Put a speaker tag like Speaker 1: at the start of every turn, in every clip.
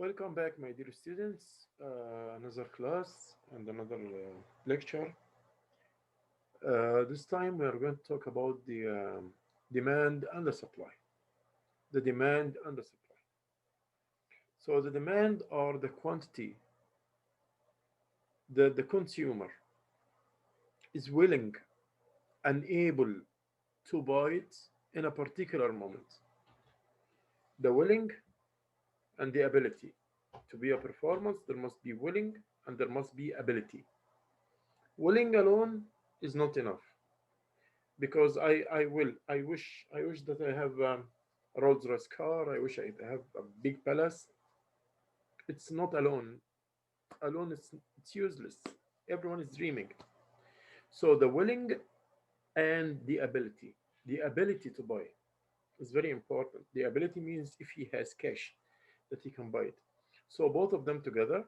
Speaker 1: Welcome back, my dear students. Another class and another lecture. This time we are going to talk about the demand and the supply. The demand and the supply. So the demand or the quantity that the consumer is willing and able to buy it in a particular moment. The willing and the ability. To be a performance, there must be willing and there must be ability. Willing alone is not enough because I wish that I have a Rolls Royce car. I wish I have a big palace. It's not alone. Alone, it's useless. Everyone is dreaming. So the willing and the ability to buy is very important. The ability means if he has cash that he can buy it. So both of them together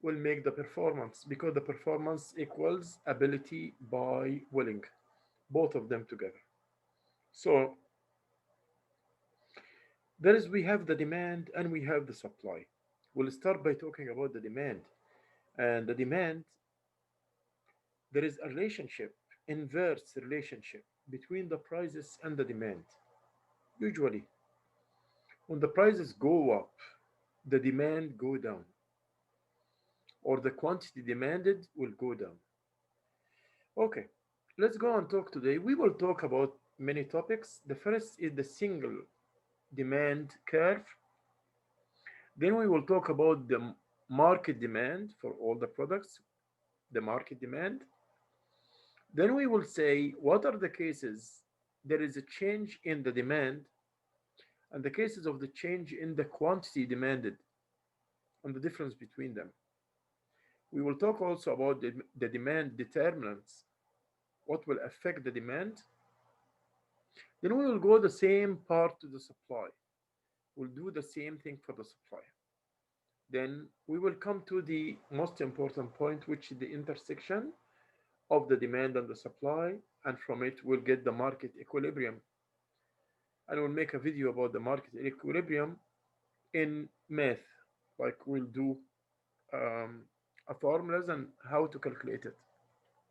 Speaker 1: will make the performance because the performance equals ability by willing. Both of them together. So there is we have the demand and we have the supply. We'll start by talking about the demand. And the demand, there is a relationship, inverse relationship between the prices and the demand. Usually, when the prices go up, the demand go down, or the quantity demanded will go down. Okay, let's go and talk today. We will talk about many topics. The first is the single demand curve. Then we will talk about the market demand for all the products, the market demand. Then we will say what are the cases there is a change in the demand and the cases of the change in the quantity demanded and the difference between them. We will talk also about the demand determinants, what will affect the demand. Then we will go the same part to the supply. We'll do the same thing for the supply. Then we will come to the most important point, which is the intersection of the demand and the supply, and from it we'll get the market equilibrium. And we'll make a video about the market equilibrium in math, like we'll do um, a formulas and how to calculate it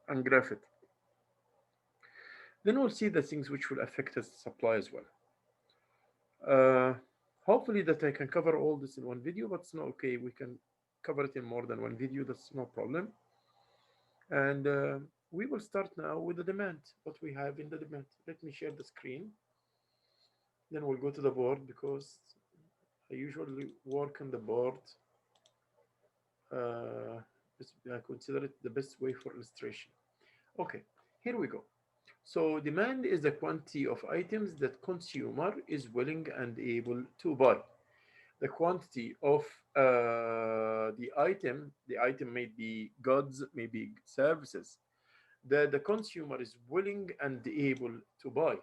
Speaker 1: and graph it. Then we'll see the things which will affect the supply as well. Uh, Hopefully that I can cover all this in one video, but it's not okay. We can cover it in more than one video. That's no problem. And we will start now with the demand, what we have in the demand. Let me share the screen. Then we'll go to the board because I usually work on the board. Uh, I consider it the best way for illustration. Okay, here we go. So demand is the quantity of items that consumer is willing and able to buy. The quantity of the item may be goods, maybe services, that the consumer is willing and able to buy.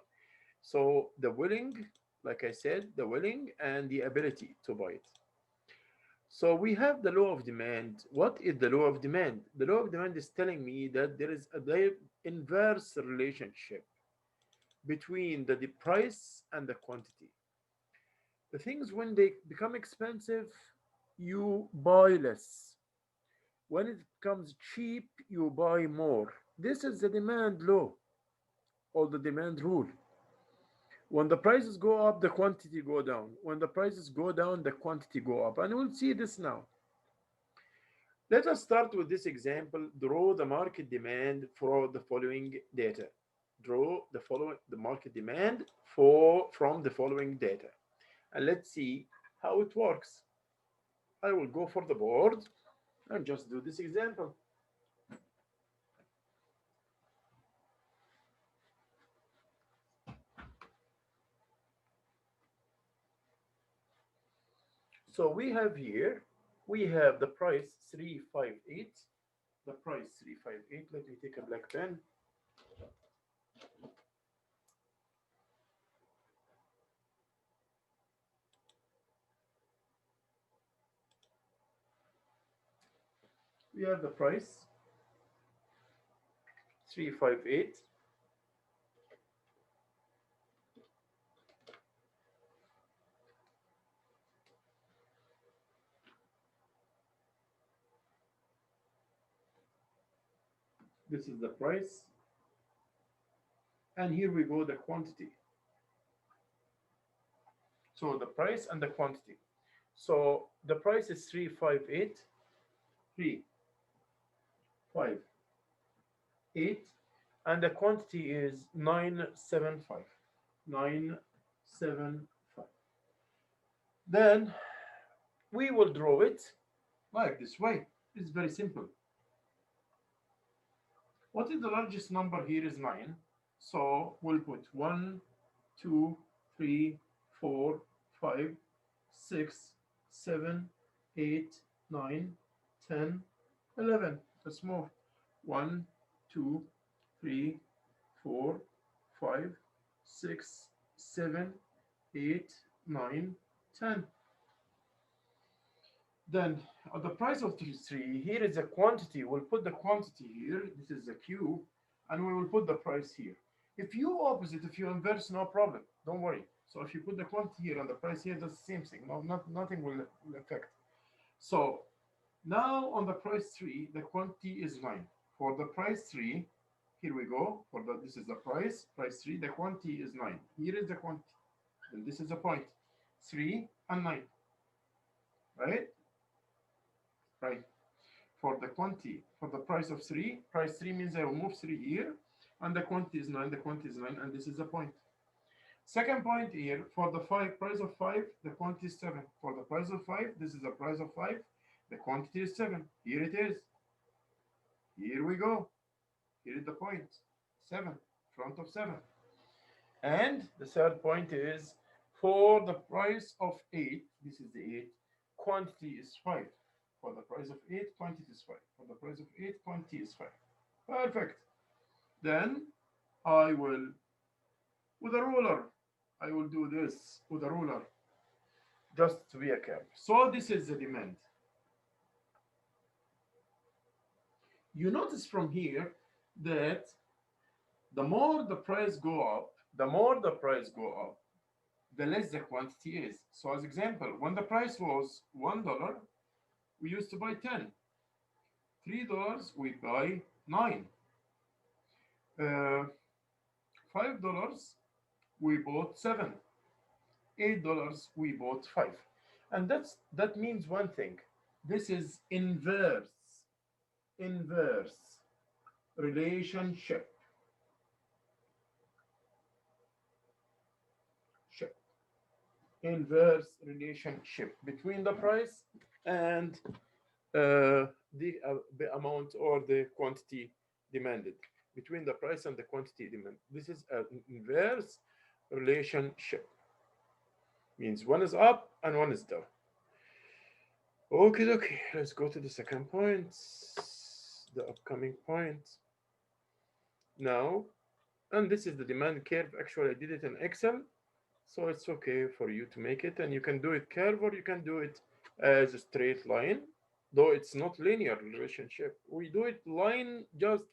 Speaker 1: So the willing, like I said, the willing and the ability to buy it. So we have the law of demand. What is the law of demand? The law of demand is telling me that there is a inverse relationship between the price and the quantity. The things when they become expensive, you buy less. When it becomes cheap, you buy more. This is the demand law or the demand rule. When the prices go up, the quantity go down. When the prices go down, the quantity go up. And we'll see this now. Let us start with this example. Draw the market demand for the following data. Draw the market demand from the following data. And let's see how it works. I will go for the board and just do this example. So we have here, we have the price 358. The price 358. Let me take a black pen. We have the price 358. This is the price, and here we go the quantity. So the price and the quantity. So the price is 358, 358, and the quantity is 975. 975. Then we will draw it like this way. It's very simple. What is the largest number here is 9. So we'll put 1, 2, 3, 4, 5, 6, 7, 8, 9, 10, 11. Let's move. 1, 2, 3, 4, 5, 6, 7, 8, 9, 10. Then the price of these three, here is a quantity. We'll put the quantity here. This is the Q, and we will put the price here. If you opposite, if you inverse, no problem. Don't worry. So if you put the quantity here and the price here, that's the same thing. No, nothing will affect. So now on the price 3, the quantity is 9. For the price 3, here we go. This is the price 3, the quantity is 9. Here is the quantity. And this is the point. 3 and 9. Right? Right. For the quantity, for the price of 3, price 3 means I will move 3 here, and the quantity is 9, the quantity is 9, and this is the point. Second point here, for the price of 5, the quantity is 7. For the price of 5, this is the price of 5, the quantity is 7. Here it is. Here we go. Here is the point. 7, front of 7. And the third point is, for the price of 8, this is the 8, quantity is 5. For the price of 8, quantity is 5. For the price of 8, quantity is 5. Perfect. Then I will, with a ruler, I will do this with a ruler, just to be a curve. So this is the demand. You notice from here that the more the price go up, the more the price go up, the less the quantity is. So as example, when the price was $1, we used to buy 10. $3, we buy 9. $5, we bought 7. $8, we bought 5. And that means one thing. This is inverse relationship. Inverse relationship between the price and the amount or the quantity demanded. Between the price and the quantity demanded. This is an inverse relationship. Means one is up and one is down. Okay, let's go to the second point, the upcoming point. Now, and this is the demand curve. Actually, I did it in Excel, so it's okay for you to make it, and you can do it curve or you can do it as a straight line, though it's not linear relationship. We do it line, just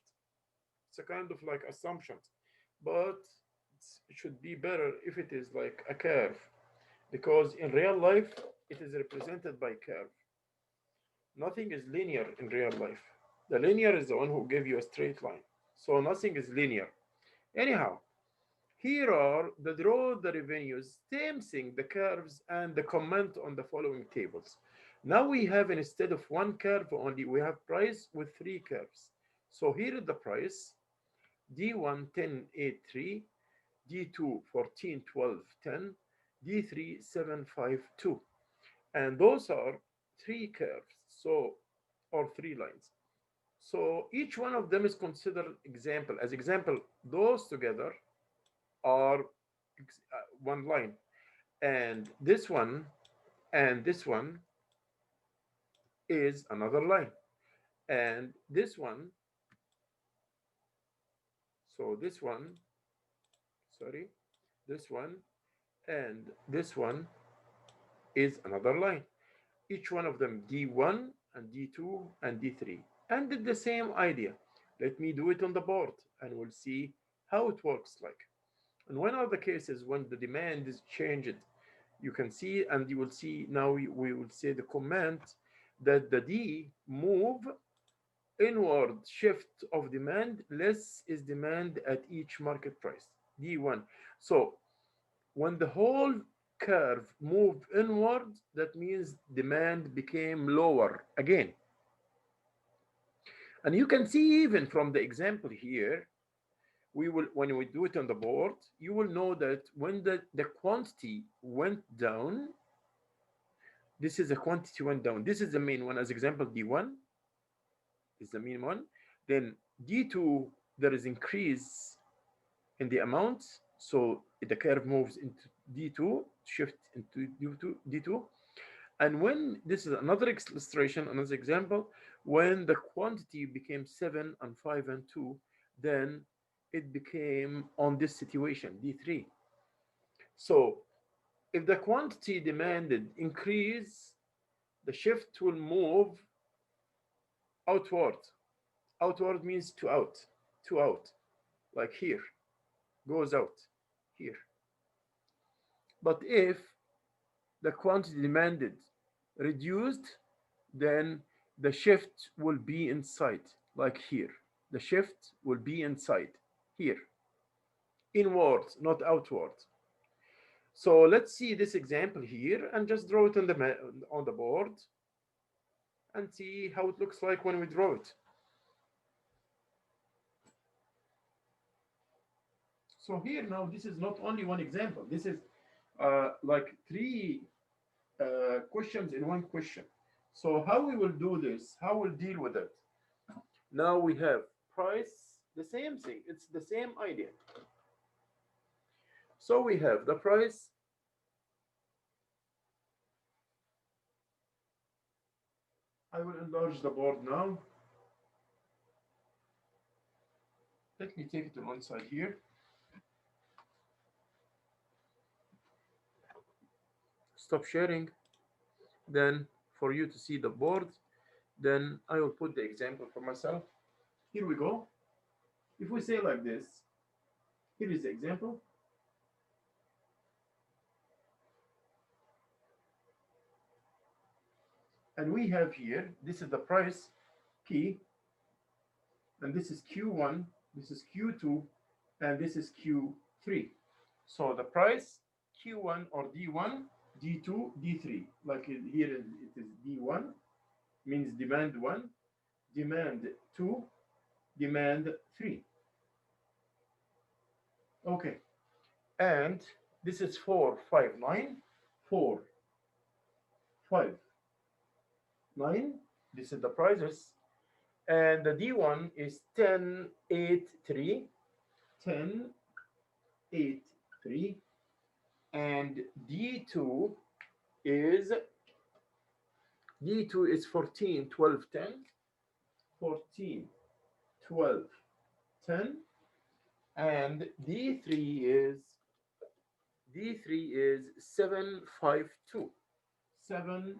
Speaker 1: it's a kind of like assumptions, but it should be better if it is like a curve, because in real life it is represented by curve. Nothing is linear in real life. The linear is the one who gave you a straight line, so nothing is linear. Anyhow, here are the draw the revenues, same thing, the curves and the comment on the following tables. Now we have, instead of one curve only, we have price with 3 curves. So here is the price, D1 10 8 3, D2 14 12 10, D3 7 5 2, and those are 3 curves, so, or 3 lines. So each one of them is considered example. As example, those together are one line, and this one is another line, and this one, so this one, sorry, this one and this one is another line. Each one of them D1 and D2 and D3, and did the same idea. Let me do it on the board and we'll see how it works like. And one of the cases when the demand is changed, you can see, and you will see now, we will say the comment that the D move inward shift of demand, less is demand at each market price, D1. So when the whole curve moved inward, that means demand became lower again. And you can see even from the example here, we will, when we do it on the board, you will know that when the quantity went down, this is the quantity went down. This is the main one. As example, D1 is the main one. Then D2, there is increase in the amount. So the curve moves into D2, shift into D2. And when this is another illustration, another example, when the quantity became 7 and 5 and 2, then it became on this situation, D3. So if the quantity demanded increase, the shift will move outward. Outward means to out, like here, goes out here. But if the quantity demanded reduced, then the shift will be inside, like here. The shift will be inside here, inward, not outward. So let's see this example here and just draw it on the board and see how it looks like when we draw it. So here now, this is not only one example. This is like three questions in one question. So how we will do this? How we'll deal with it? Now we have price, the same thing. It's the same idea. So we have the price. I will enlarge the board now. Let me take it to one side here. Stop sharing. Then for you to see the board, then I will put the example for myself. Here we go. If we say like this, here is the example. And we have here, this is the price P, and this is Q1, this is Q2, and this is Q3. So the price Q1 or D1, D2, D3. Like here it is D1, means demand 1, demand 2, demand 3. Okay. And this is 459, 4, 5, 9. This is the prices. And the D1 is 10, 8, 3, 10, 8, 3. And D2 is 14, 12, 10, 14, 12, 10. And D3 is 7, 5, 2. 7,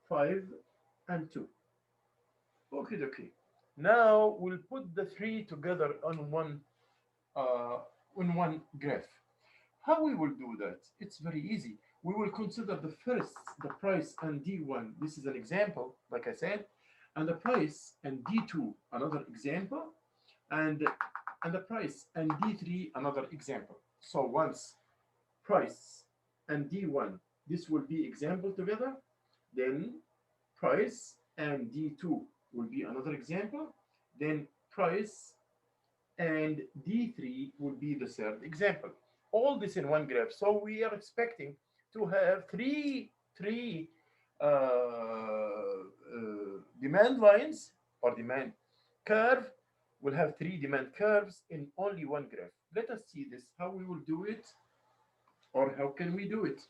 Speaker 1: 5, and 2. Okay. Now we'll put the three together on one graph. How we will do that? It's very easy. We will consider the first, the price and D1. This is an example, like I said, and the price and D2, another example, and the price and D3, another example. So once price and D1, this will be example together, then price and D2 will be another example, then price and D3 will be the third example. All this in one graph. So we are expecting to have three demand lines or demand curve. We'll have three demand curves in only one graph. Let us see this, how we will do it, or how can we do it?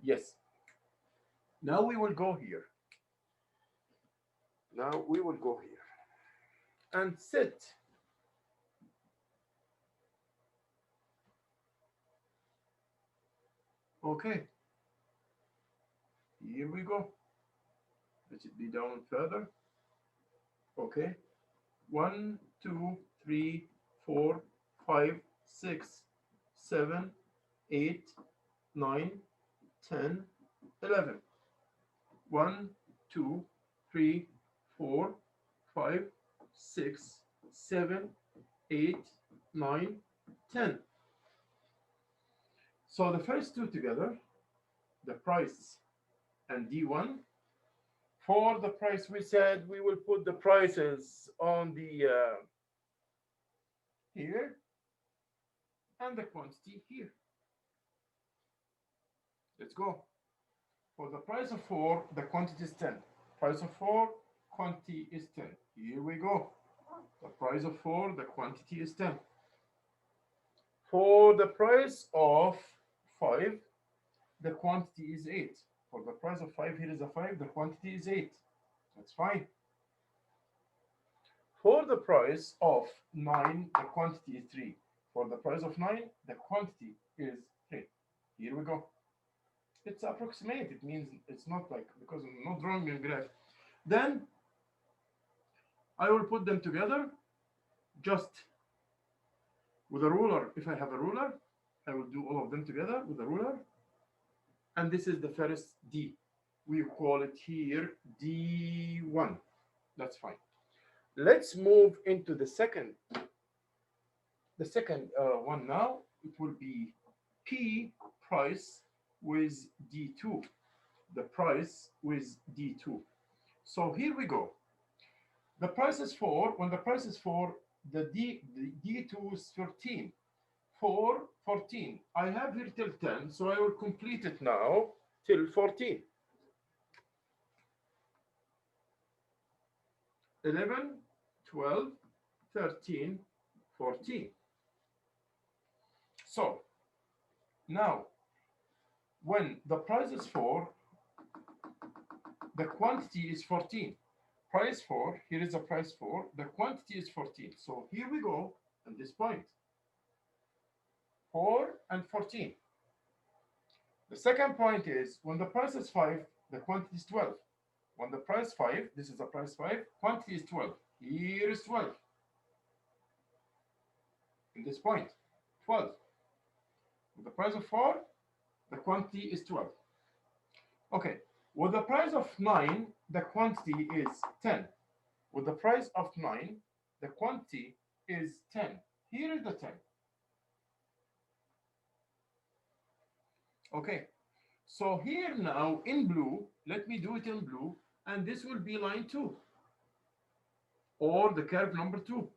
Speaker 1: Yes. Now we will go here. Now we will go here and set okay. Here we go. Let it be down further. Okay. 1, 2, 3, 4, 5, 6, 7, 8, 9, 10, 11. 1, 2, 3, 4, 5, 6, 7, 8, 9, 10. So the first two together, the price and D1. For the price, we said we will put the prices on the here and the quantity here. Let's go. For the price of 4, the quantity is 10. Price of 4, quantity is 10. Here we go. The price of 4, the quantity is 10. For the price of 5, the quantity is 8. For the price of 5, here is a 5, the quantity is 8. That's fine. For the price of 9, the quantity is 3. For the price of 9, the quantity is 3. Here we go. It's approximate. It means it's not like, because I'm not drawing a graph. Then I will put them together just with a ruler. If I have a ruler, I will do all of them together with a ruler. And this is the first D. We call it here D1. That's fine. Let's move into the second. The second one now. It will be P price with D2. The price with D2. So here we go. The price is 4. When the price is 4, the D2 is 13. 4, 14. I have here till 10, so I will complete it now till 14. 11, 12, 13, 14. So now, when the price is 4, the quantity is 14. Price 4, here is the price 4, the quantity is 14. So here we go at this point. 4 and 14. The second point is when the price is 5, the quantity is 12. When the price 5, this is the price 5, quantity is 12. Here is 12. In this point, 12. With the price of 4, the quantity is 12. Okay, with the price of 9, the quantity is 10. With the price of 9, the quantity is 10. Here is the 10. Okay, so here now in blue, let me do it in blue, and this will be line 2, or the curve number 2.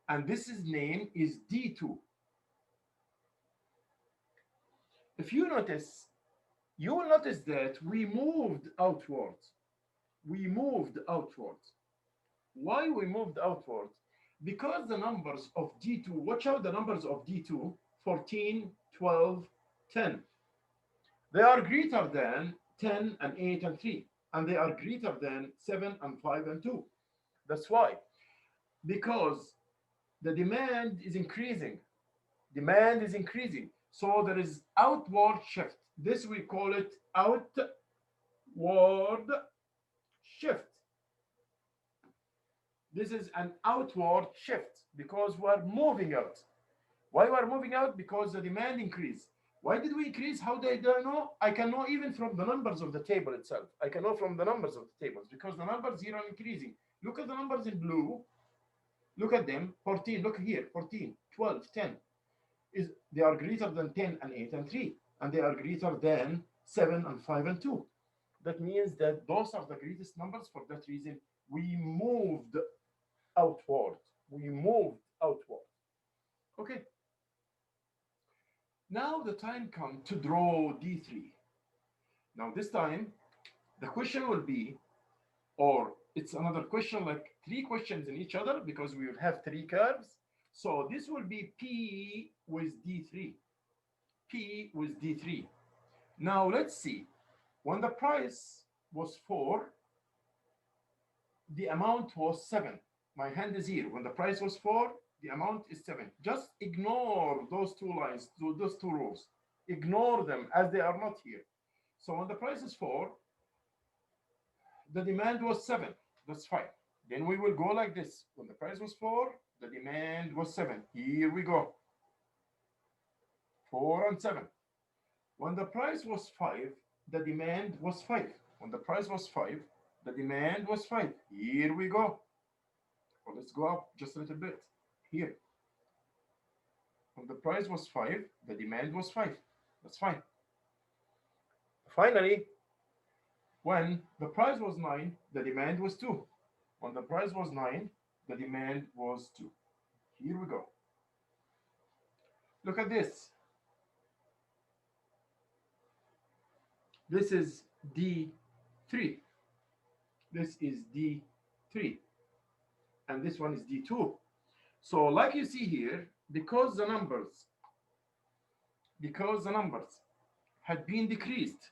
Speaker 1: And this is name is D2. If you notice, you will notice that we moved outwards. We moved outwards. Why we moved outwards? Because the numbers of D2, watch out the numbers of D2, 14, 12, 10. They are greater than 10 and 8 and 3. And they are greater than 7 and 5 and 2. That's why. Because the demand is increasing. Demand is increasing. So there is outward shift. This we call it outward shift. This is an outward shift because we are moving out. Why we are moving out? Because the demand increased. Why did we increase? How did I know? I can know even from the numbers of the table itself. I can know from the numbers of the tables because the numbers here are increasing. Look at the numbers in blue. Look at them. 14. Look here. 14, 12, 10. They are greater than 10 and 8 and 3. And they are greater than 7 and 5 and 2. That means that those are the greatest numbers. For that reason, we moved outward. We moved outward. Okay. Now the time comes to draw D3. Now this time, the question will be, or it's another question, like 3 questions in each other because we will have 3 curves. So this will be P with D3. P with D3. Now let's see. When the price was 4, the amount was 7. My hand is here. When the price was 4, the amount is 7. Just ignore those 2 lines, those 2 rows. Ignore them as they are not here. So when the price is 4, the demand was 7. That's fine. Then we will go like this. When the price was 4, the demand was 7. Here we go. 4 and 7. When the price was 5, the demand was 5. When the price was 5, the demand was 5. Here we go. Well, let's go up just a little bit. Here, when the price was 5, the demand was 5. That's fine. Finally, when the price was 9, the demand was 2. When the price was 9, the demand was 2. Here we go. Look at this. This is D3. This is D3. And this one is D2. So like you see here, because the numbers had been decreased,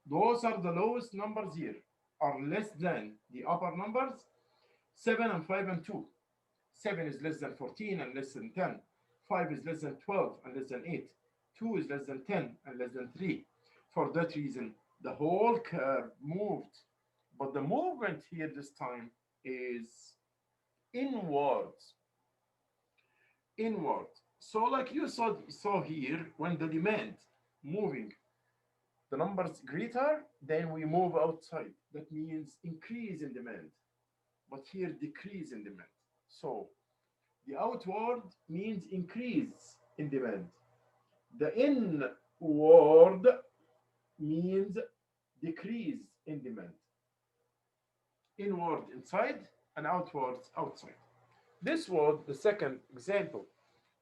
Speaker 1: those are the lowest numbers here, are less than the upper numbers, 7 and 5 and 2. 7 is less than 14 and less than 10. 5 is less than 12 and less than 8. 2 is less than 10 and less than 3. For that reason, the whole curve moved. But the movement here this time is inwards. Inward. So like you saw here, when the demand moving, the numbers greater, then we move outside. That means increase in demand. But here decrease in demand. So the outward means increase in demand. The inward means decrease in demand. Inward inside and outwards outside. This was the second example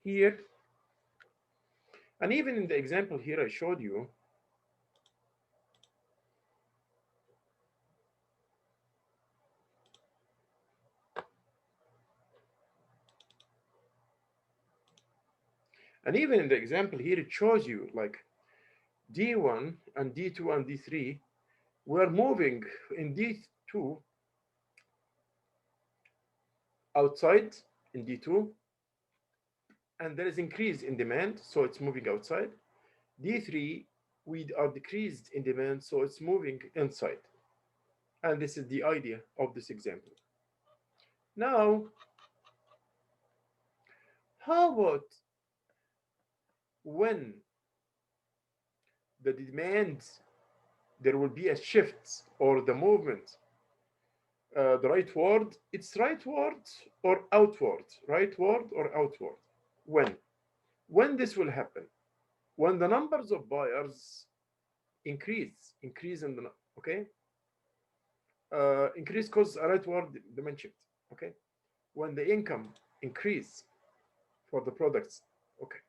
Speaker 1: here. And even in the example here I showed you, and even in the example here, it shows you like D1 and D2 and D3 were moving in D2 outside in D2, and there is increase in demand, so it's moving outside. D3, we are decreased in demand, so it's moving inside. And this is the idea of this example. Now, how about when the demand, there will be a shift or the movement, the rightward, it's rightward or outward, rightward or outward. When this will happen? When the numbers of buyers increase in the, okay, increase cause a rightward demand shift, okay. When the income increase for the products, okay.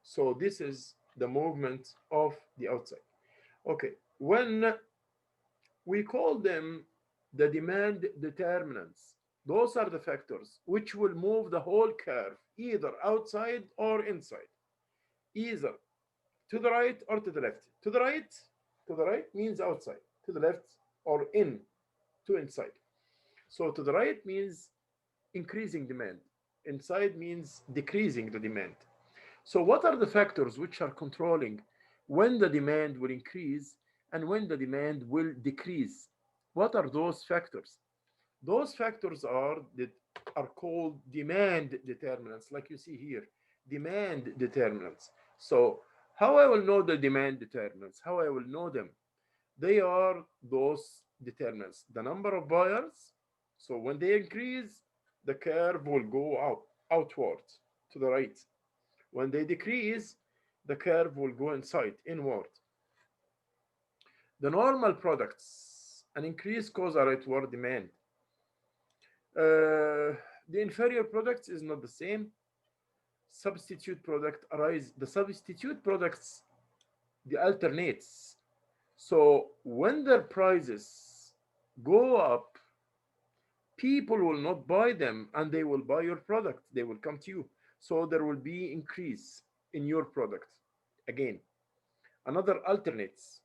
Speaker 1: So this is the movement of the outside. Okay, when we call them the demand determinants, those are the factors which will move the whole curve either outside or inside, either to the right or to the left. To the right means outside, to the left or in to inside. So to the right means increasing demand, inside means decreasing the demand. So what are the factors which are controlling when the demand will increase and when the demand will decrease? What are those factors? Those factors are called demand determinants, like you see here, demand determinants. So how I will know the demand determinants? How I will know them? They are those determinants. The number of buyers. So when they increase, the curve will go outward to the right. When they decrease, the curve will go inward. The normal products, an increase cause a rightward demand. The inferior products is not the same. Substitute product arise. The substitute products, the alternates. So when their prices go up, people will not buy them and they will buy your product. They will come to you. So there will be increase in your product. Again, another alternates.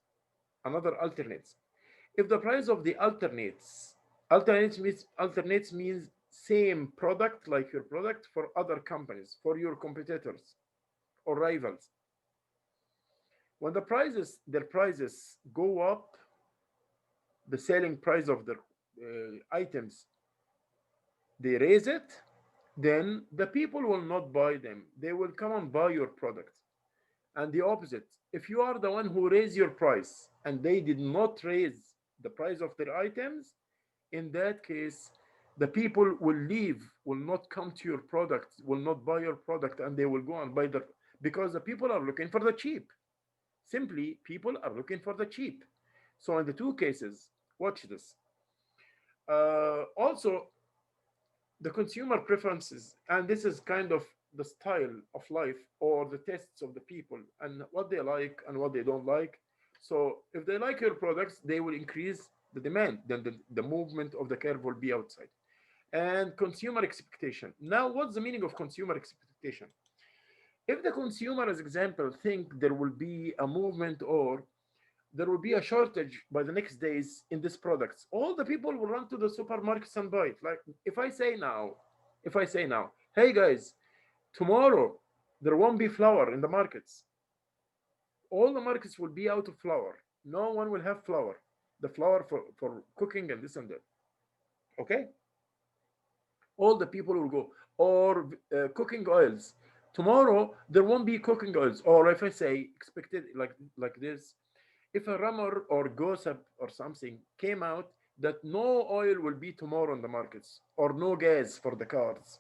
Speaker 1: If the price of the alternates means same product like your product for other companies, for your competitors or rivals. When their prices go up, the selling price of the items, they raise it, then the people will not buy them. They will come and buy your product. And the opposite, if you are the one who raised your price and they did not raise the price of their items, in that case, The people will leave, will not come to your product, will not buy your product, and they will go and buy the, because the people are looking for the cheap. Simply, people are looking for the cheap. So in the two cases, watch this. Also, the consumer preferences, and this is kind of the style of life or the tastes of the people and what they like and what they don't like. So if they like your products, they will increase the demand, then the movement of the curve will be outside. And consumer expectation. Now, what's the meaning of consumer expectation? If the consumer, as example, think there will be a movement or there will be a shortage by the next days in these products, all the people will run to the supermarkets and buy it. Like if I say now, hey guys, tomorrow there won't be flour in the markets, all the markets will be out of flour, no one will have flour, the flour for cooking and this and that. Okay, all the people will go. Or cooking oils, tomorrow there won't be cooking oils. Or if I say expected, like this, if a rumor or gossip or something came out that no oil will be tomorrow in the markets or no gas for the cars,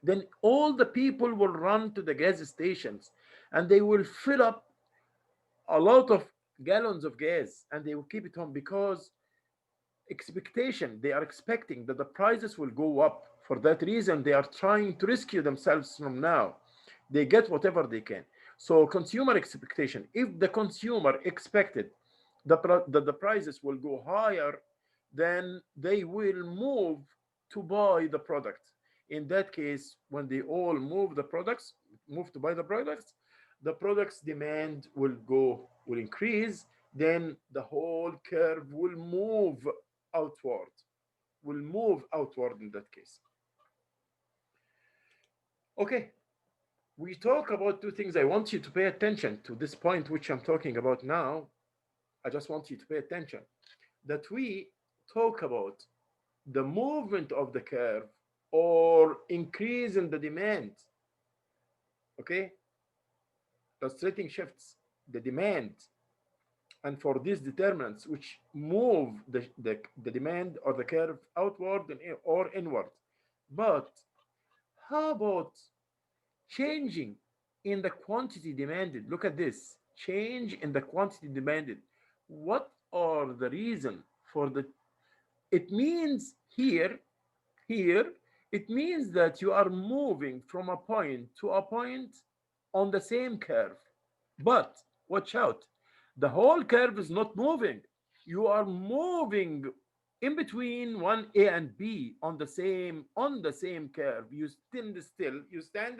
Speaker 1: then all the people will run to the gas stations and they will fill up a lot of gallons of gas and they will keep it home, because expectation, they are expecting that the prices will go up. For that reason they are trying to rescue themselves from now. They get whatever they can. So consumer expectation, if the consumer expected that the prices will go higher, then they will move to buy the product. In that case, when they all move to buy the products demand will increase, then the whole curve outward will move outward in that case. Okay, we talk about two things. I want you to pay attention to this point which I'm talking about now. I just want you to pay attention that we talk about the movement of the curve or increase in the demand. Okay, illustrating shifts the demand, and for these determinants which move the demand or the curve outward or inward. But how about changing in the quantity demanded? Look at this, change in the quantity demanded. What are the reason for the, it means here it means that you are moving from a point to a point on the same curve. But watch out, the whole curve is not moving. You are moving in between one A and B on the same curve. You stand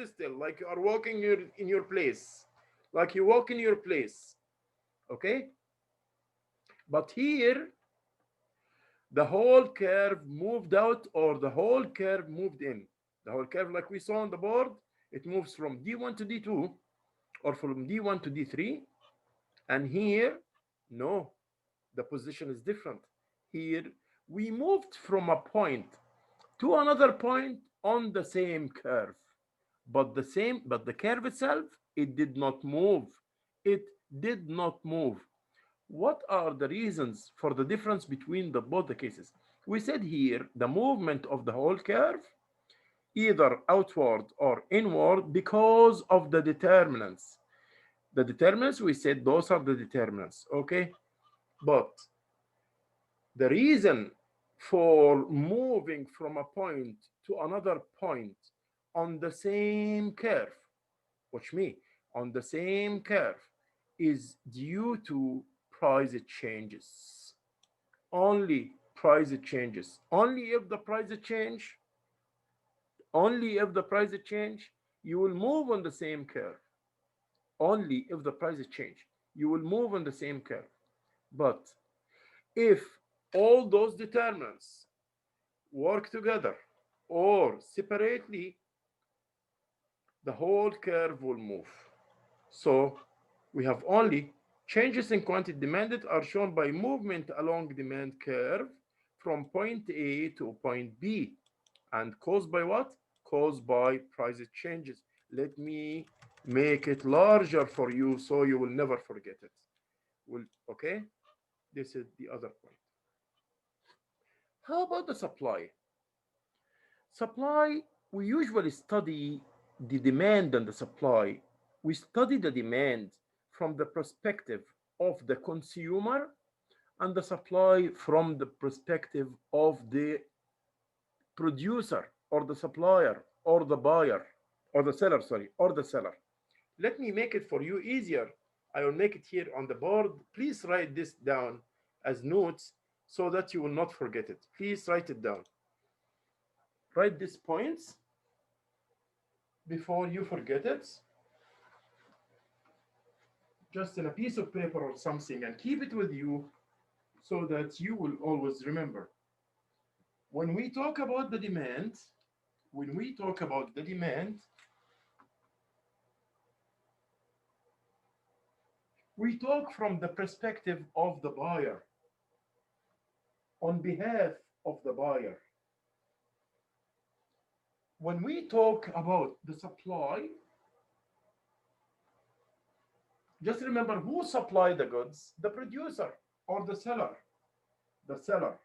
Speaker 1: still like you are walking in your place. Like you walk in your place. Okay? But here the whole curve moved out or the whole curve moved in. The whole curve, like we saw on the board, it moves from D1 to D2 or from D1 to D3. And here, no, the position is different. Here, we moved from a point to another point on the same curve. But the curve itself, it did not move. It did not move. What are the reasons for the difference between both the cases? We said here the movement of the whole curve, either outward or inward, because of the determinants. The determinants, we said those are the determinants, okay? But the reason for moving from a point to another point on the same curve, watch me, on the same curve, is due to price changes. Only price changes. Only if the price change, you will move on the same curve. Only if the prices change, you will move on the same curve. But if all those determinants work together or separately, the whole curve will move. So we have only changes in quantity demanded are shown by movement along demand curve from point A to point B, and caused by what? Caused by price changes. Let me make it larger for you so you will never forget it. Okay? This is the other point. How about the supply? Supply, we usually study the demand and the supply. We study the demand from the perspective of the consumer and the supply from the perspective of the producer or the supplier or the buyer or the seller, sorry, or the seller. Let me make it for you easier. I will make it here on the board. Please write this down as notes so that you will not forget it. Please write it down. Write these points before you forget it, just in a piece of paper or something, and keep it with you so that you will always remember. When we talk about the demand, when we talk about the demand, we talk from the perspective of the buyer on behalf of the buyer. When we talk about the supply, just remember who supplied the goods, the producer or the seller. The seller.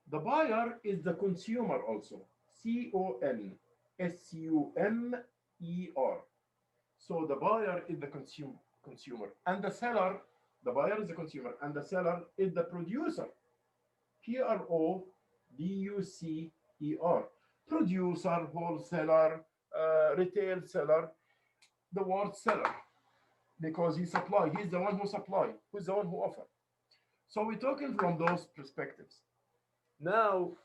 Speaker 1: The buyer is the consumer also. Consumer. So the buyer is the consumer. And the seller, the buyer is the consumer, and the seller is the producer. Producer. Producer, wholesaler, retail seller, the word seller, because he supply, he's the one who supply, who's the one who offer. So we're talking from those perspectives. Now,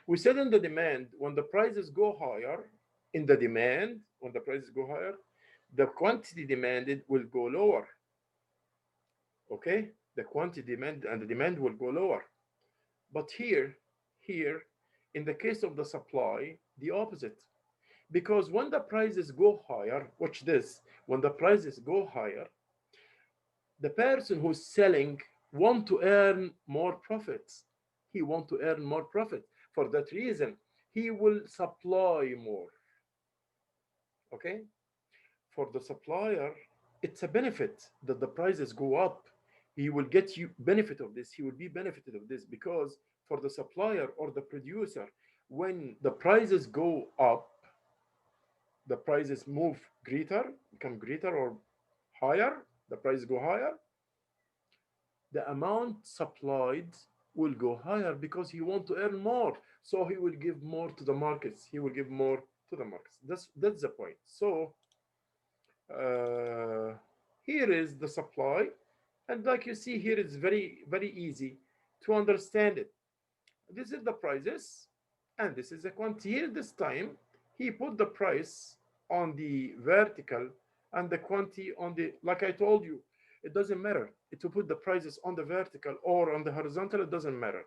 Speaker 1: we said in the demand, when the prices go higher, in the demand, when the prices go higher, the quantity demanded will go lower. Okay? The quantity demand and the demand will go lower. But here, in the case of the supply, the opposite. Because when the prices go higher, watch this, when the prices go higher, the person who's selling want to earn more profits. He want to earn more profit. For that reason, he will supply more. Okay? For the supplier, it's a benefit that the prices go up. He will get you benefit of this. He will be benefited of this because for the supplier or the producer, when the prices go up, the prices move greater, become greater or higher, the prices go higher, the amount supplied will go higher because he want to earn more. So he will give more to the markets. He will give more to the markets. That's the point. So uh, here is the supply, and like you see here, it's very easy to understand it. This is the prices, and this is the quantity. Here this time, he put the price on the vertical and the quantity on the, like I told you, it doesn't matter to put the prices on the vertical or on the horizontal, it doesn't matter.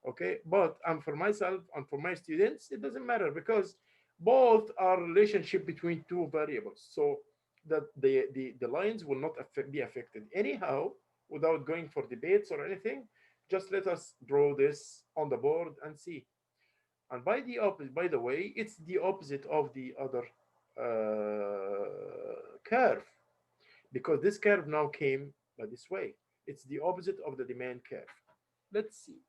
Speaker 1: Okay, but for myself and for my students, it doesn't matter because both are relationship between two variables. So that the lines will not be affected anyhow without going for debates or anything. Just let us draw this on the board and see. And by the way, it's the opposite of the other curve, because this curve now came by this way. It's the opposite of the demand curve. Let's see.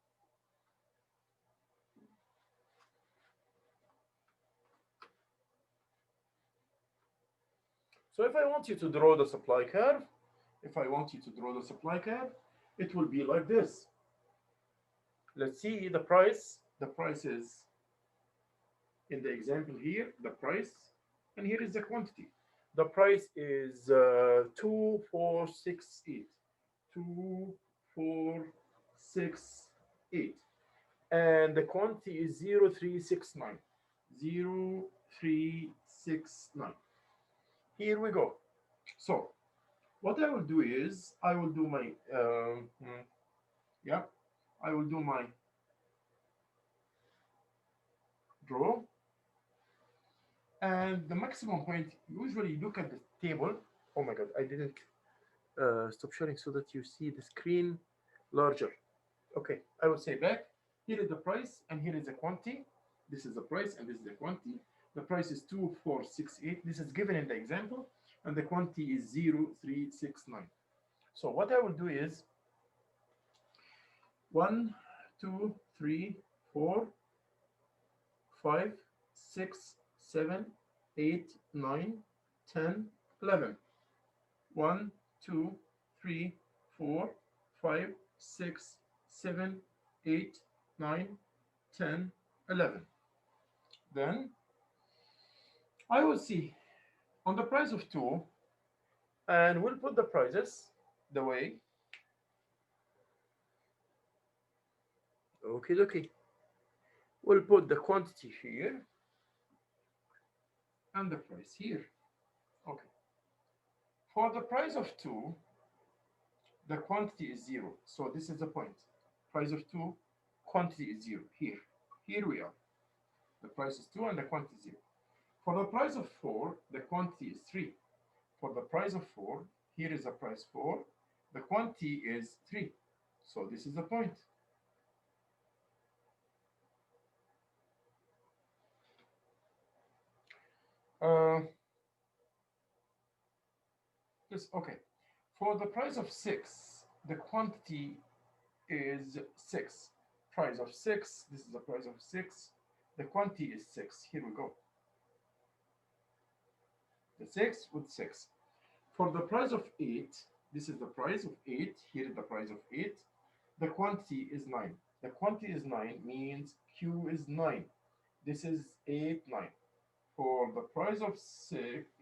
Speaker 1: So if I want you to draw the supply curve, it will be like this. Let's see the price. The price is in the example here, the price, and here is the quantity. The price is 2468. 2468. And the quantity is 0369. 0369. Here we go. So what I will do is I will do my yeah, I will do my draw, and the maximum point, usually look at the table. Oh my god, I didn't stop sharing so that you see the screen larger. Okay, I will say back. Here is the price and here is the quantity. This is the price and this is the quantity. The price is 2468. This is given in the example, and the quantity is 0369. So what I will do is 1, 2, 3, 4, 5, 6, 7, 8, 9, 10, 11. 1, 2, 3, 4, 5, 6, 7, 8, 9, 10, 11. Then I will see on the price of 2, and we'll put the prices the way. Okay, okay. We'll put the quantity here and the price here. Okay. For the price of 2, the quantity is 0. So this is the point. Price of 2, quantity is 0. Here. Here we are. The price is 2 and the quantity is 0. For the price of 4, the quantity is 3. For the price of 4, here is the price 4. The quantity is 3. So this is the point. Uh, this okay. For the price of 6, the quantity is 6. Price of 6, this is the price of 6. The quantity is 6. Here we go. The 6 with 6. For the price of 8, this is the price of 8. Here is the price of 8. The quantity is 9. The quantity is 9 means Q is 9. This is 8, 9. For the price of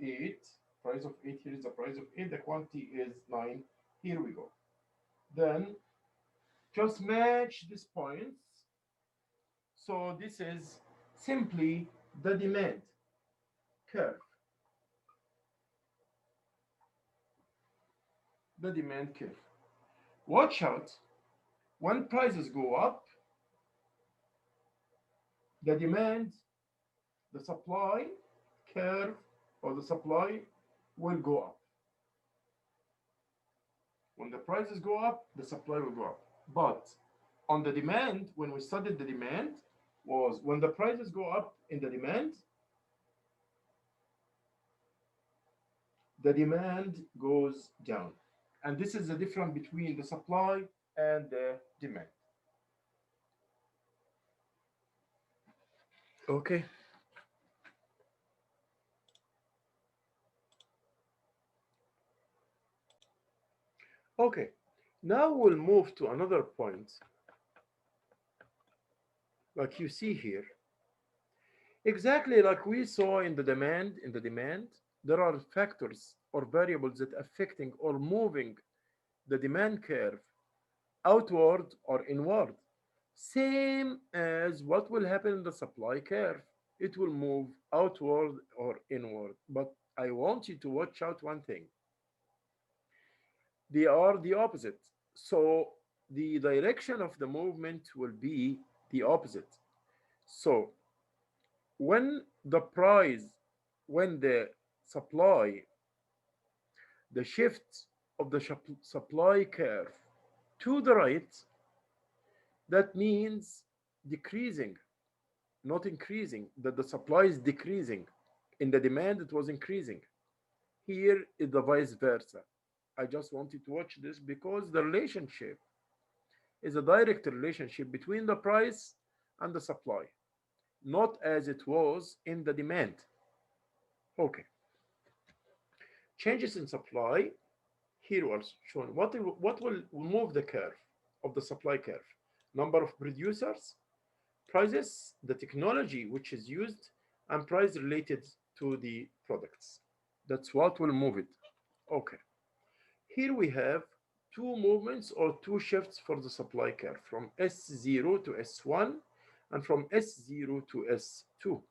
Speaker 1: 8, price of 8, here is the price of 8. The quantity is 9. Here we go. Then just match these points. So this is simply the demand curve. The demand curve. Watch out, when prices go up, the demand, the supply curve or the supply will go up. When the prices go up, the supply will go up. But on the demand, when we studied the demand, was when the prices go up in the demand goes down. And this is the difference between the supply and the demand. Okay. Okay. Now we'll move to another point. Like you see here, exactly like we saw in the demand, there are factors or variables that affecting or moving the demand curve outward or inward. Same as what will happen in the supply curve. It will move outward or inward. But I want you to watch out one thing. They are the opposite. So the direction of the movement will be the opposite. So when the price, when the supply, the shift of the supply curve to the right, that means decreasing, not increasing, that the supply is decreasing. In the demand, it was increasing. Here is the vice versa. I just wanted to watch this because the relationship is a direct relationship between the price and the supply, not as it was in the demand. Okay. Changes in supply. Here was shown what will move the curve of the supply curve. Number of producers, prices, the technology which is used, and price related to the products. That's what will move it. Okay. Here we have two movements or two shifts for the supply curve from S0 to S1 and from S0 to S2.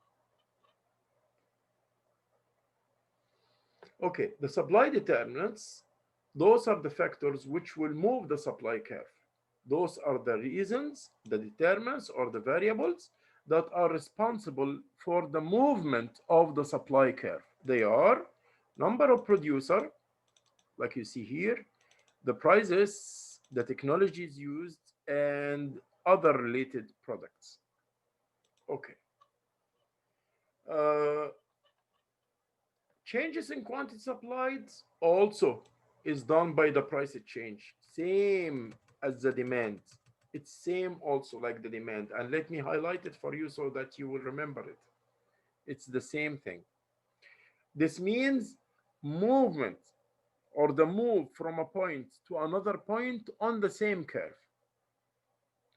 Speaker 1: Okay, the supply determinants, those are the factors which will move the supply curve. Those are the reasons, the determinants or the variables that are responsible for the movement of the supply curve. They are number of producer, like you see here, the prices, the technologies used, and other related products. Okay. Uh, Changes in quantity supplied also is done by the price change, same as the demand. It's same also like the demand. And let me highlight it for you so that you will remember it. It's the same thing. This means movement or the move from a point to another point on the same curve.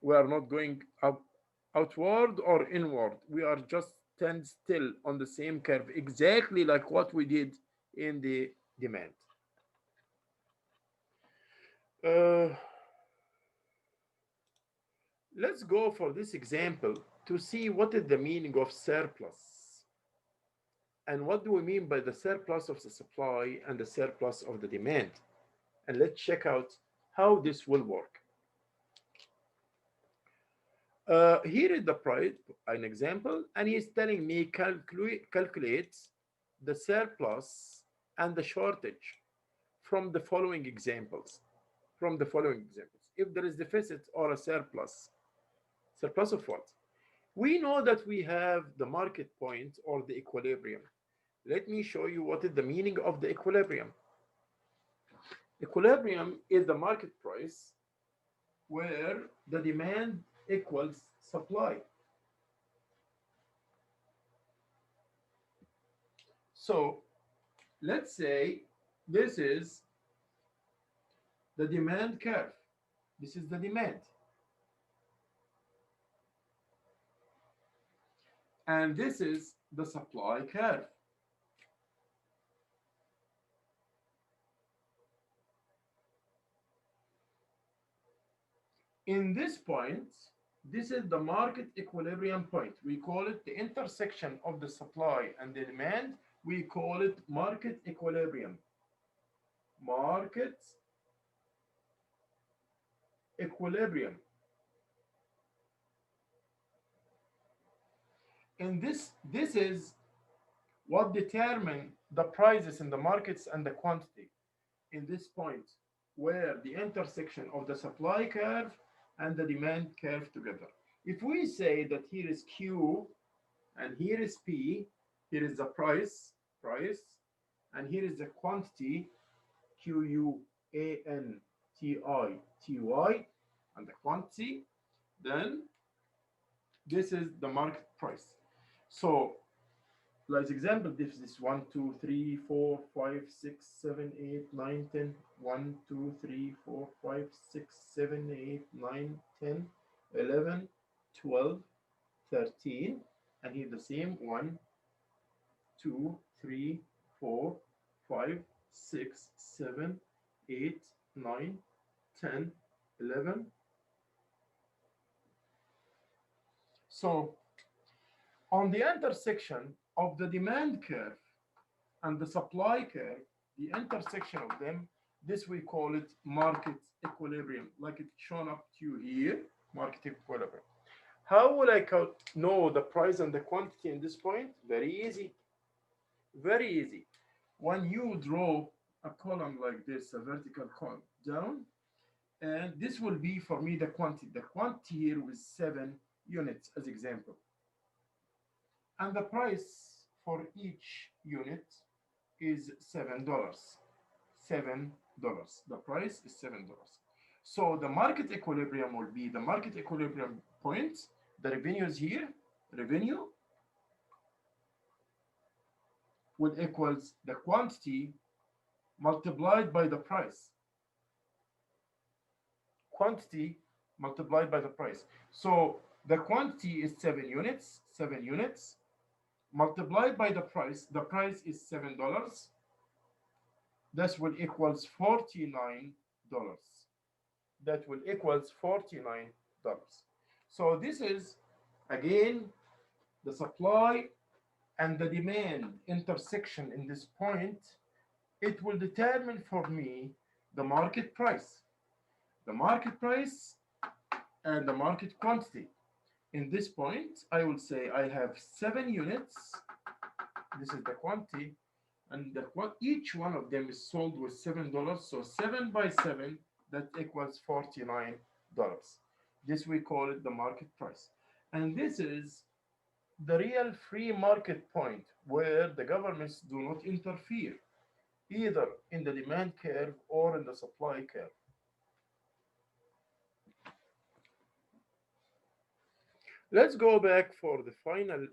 Speaker 1: We are not going up, outward or inward. We are just stand still on the same curve, exactly like what we did in the demand. Uh, let's go for this example to see what is the meaning of surplus and what do we mean by the surplus of the supply and the surplus of the demand. And let's check out how this will work. Here is the price, an example, and he's telling me calculate the surplus and the shortage from the following examples. From the following examples, if there is deficit or a surplus, surplus of what? We know that we have the market point or the equilibrium. Let me show you what is the meaning of the equilibrium. Equilibrium is the market price where the demand equals supply. So let's say this is the demand curve. This is the demand. And this is the supply curve. In this point, this is the market equilibrium point. We call it the intersection of the supply and the demand. We call it market equilibrium. Market equilibrium. And this is what determine the prices in the markets and the quantity in this point where the intersection of the supply curve and the demand curve together. If we say that here is Q and here is P, here is the price, and here is the quantity, QUANTITY, and the quantity, then this is the market price. So, like example, this is 1, 2, 3, 4, 5, 6, 7, 8, 9, 10. 1, 2, 3, 4, 5, 6, 7, 8, 9, 10, 11, 12, 13. And here the same 1, 2, 3, 4, 5, 6, 7, 8, 9, 10, 11. So on the intersection of the demand curve and the supply curve, the intersection of them, this we call it market equilibrium, like it's shown up to you here, market equilibrium. How will I know the price and the quantity in this point? Very easy. Very easy. When you draw a column like this, a vertical column down, and this will be for me the quantity. The quantity here was 7 units as example. And the price for each unit is $7. $7. The price is $7. So the market equilibrium will be the market equilibrium point. The revenue is here. Revenue will equals the quantity multiplied by the price. Quantity multiplied by the price. So the quantity is 7 units. 7 units multiplied by the price. The price is $7. This will equals $49. That will equals $49. So this is again the supply and the demand intersection in this point. It will determine for me the market price. The market price and the market quantity. In this point, I will say I have 7 units. This is the quantity. And each one of them is sold with $7. So 7 by 7, that equals $49. This we call it the market price. And this is the real free market point where the governments do not interfere either in the demand curve or in the supply curve. Let's go back for the final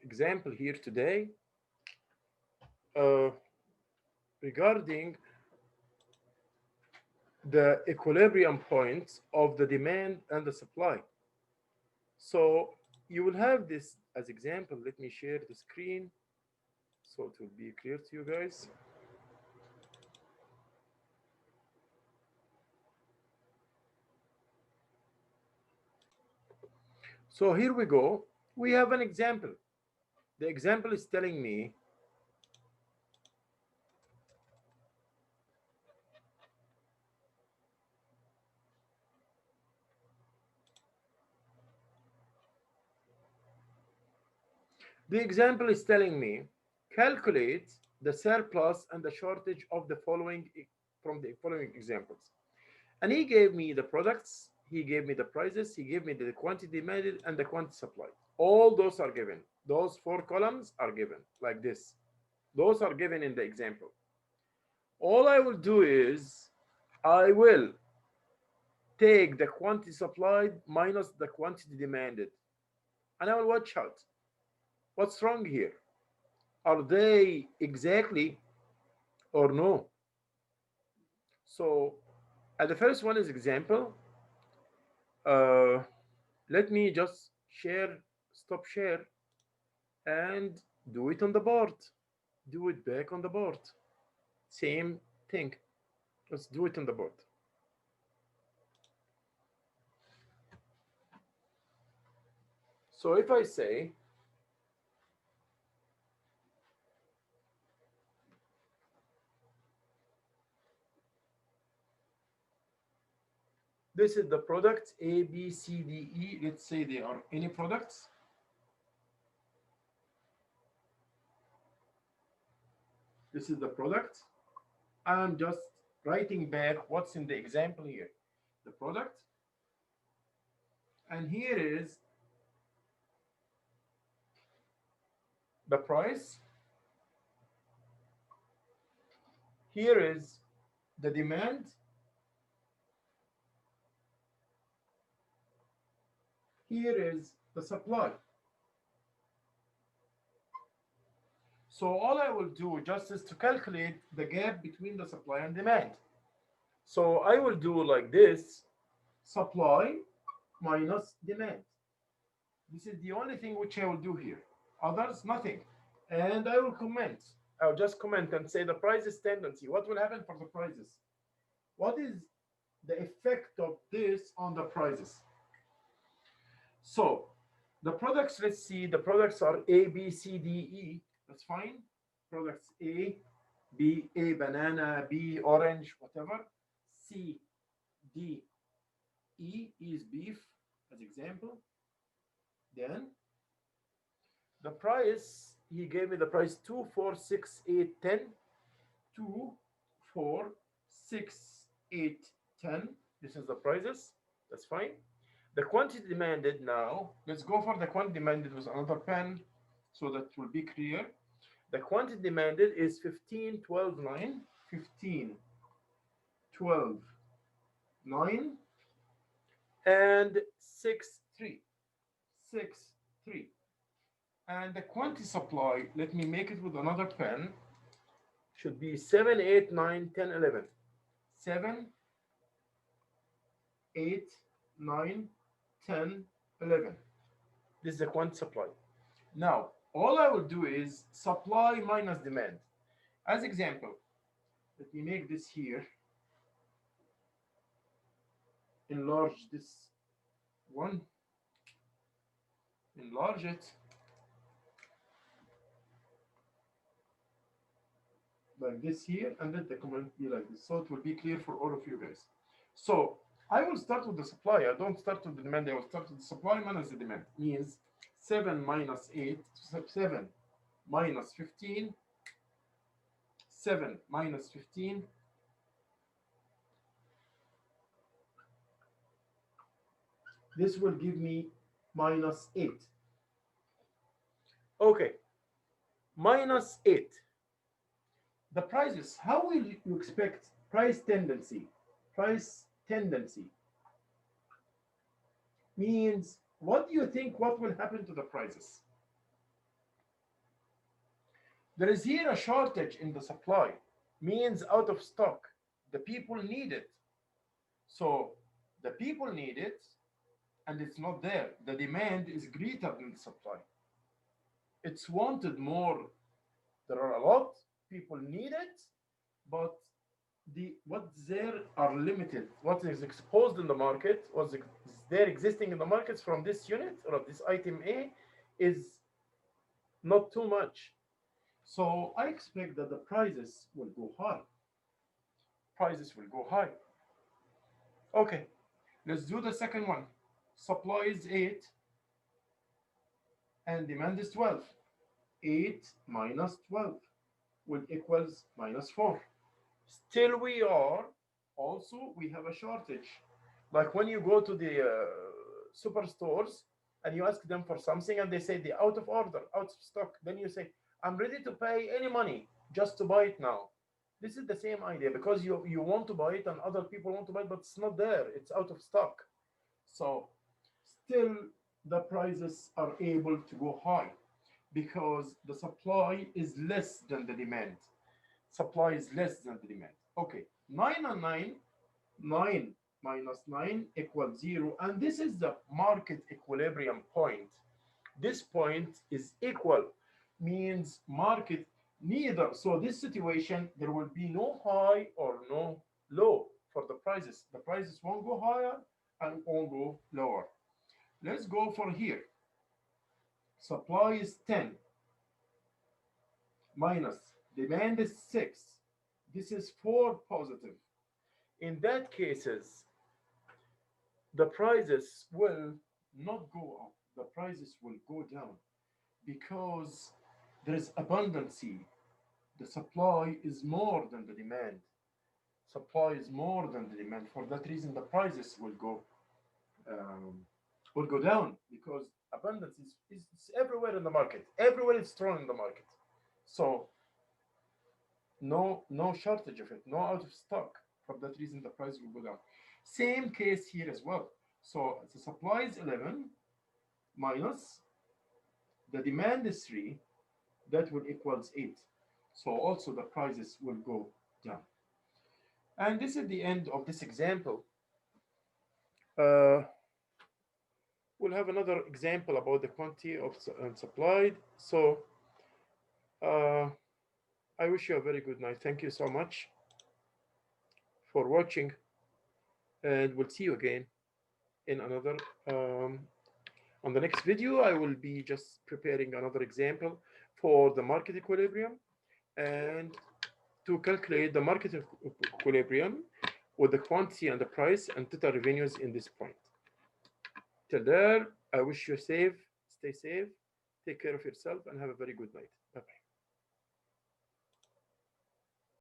Speaker 1: example here today, uh, regarding the equilibrium points of the demand and the supply. So you will have this as example. Let me share the screen so it will be clear to you guys. So here we go. We have an example. The example is telling me the example is telling me calculate the surplus and the shortage of the following from the following examples. And he gave me the products, he gave me the prices, he gave me the quantity demanded and the quantity supplied. All those are given. Those four columns are given like this. Those are given in the example. All I will do is I will take the quantity supplied minus the quantity demanded, and I will watch out. What's wrong here? Are they exactly or no? So, the first one is example. Uh, Let me just share, stop share, and do it on the board. Do it back on the board. Same thing. Let's do it on the board. So if I say this is the product A, B, C, D, E, let's say they are any products. This is the product. I'm just writing back what's in the example here. The product. And here is the price. Here is the demand. Here is the supply. So all I will do just is to calculate the gap between the supply and demand. So I will do like this, supply minus demand. This is the only thing which I will do here. Others, nothing. And I will comment. I'll just comment and say the prices tendency. What will happen for the prices? What is the effect of this on the prices? So the products, let's see, the products are A, B, C, D, E. That's fine. Products A, B, A banana, B orange, whatever. C, D, E is beef, as example. Then the price, he gave me the price 2, 4, 6, 8, 10. 2, 4, 6, 8, 10. This is the prices. That's fine. The quantity demanded now, let's go for the quantity demanded with another pen so that will be clear. The quantity demanded is 15, 12, 9. 15, 12, 9, and 6, 3. 6, 3. And the quantity supply, let me make it with another pen, should be 7, 8, 9, 10, 11. 7, 8, 9, 10, 11. This is the quantity supply. Now, all I will do is supply minus demand. As example, let me make this here, enlarge this one, enlarge it like this here, and let the comment be like this, so it will be clear for all of you guys. So I will start with the supply. I don't start with the demand. I will start with the supply minus the demand. Means 7 minus 8, 7 minus 15, 7 minus 15, this will give me minus 8. Okay, minus 8. The prices, how will you expect price tendency? Price tendency means what do you think what will happen to the prices? There is here a shortage in the supply, means out of stock. The people need it. So the people need it and it's not there. The demand is greater than the supply. It's wanted more. There are a lot, people need it, but the what's there are limited. What is exposed in the market, what's there existing in the markets from this unit or this item A is not too much. So I expect that the prices will go high. Prices will go high. Okay, let's do the second one. Supply is 8 and demand is 12. 8 minus 12 will equals minus 4. Still we are, also we have a shortage. Like when you go to the superstores and you ask them for something and they say they out of order, out of stock, then you say, I'm ready to pay any money just to buy it now. This is the same idea because you want to buy it and other people want to buy it, but it's not there, it's out of stock. So still the prices are able to go high because the supply is less than the demand. Supply is less than the demand. Okay, 9 and 9, 9 minus 9 equals 0. And this is the market equilibrium point. This point is equal, means market neither. So this situation, there will be no high or no low for the prices. The prices won't go higher and won't go lower. Let's go for here. Supply is 10 minus demand is 6. This is 4 positive. In that cases, the prices will not go up. The prices will go down because there is abundancy. The supply is more than the demand. Supply is more than the demand. For that reason, the prices um, will go down because abundance is everywhere in the market. Everywhere it's strong in the market. So no shortage of it, no out of stock. For that reason, the price will go down. Same case here as well. So the supply is 11 minus the demand is 3. That will equals 8. So also the prices will go down. And this is the end of this example. Uh, we'll have another example about the quantity of supplied. So uh, I wish you a very good night. Thank you so much for watching, and we'll see you again in another on the next video. I will be just preparing another example for the market equilibrium and to calculate the market equilibrium with the quantity and the price and total revenues in this point. Till there, I wish you safe, stay safe, take care of yourself, and have a very good night.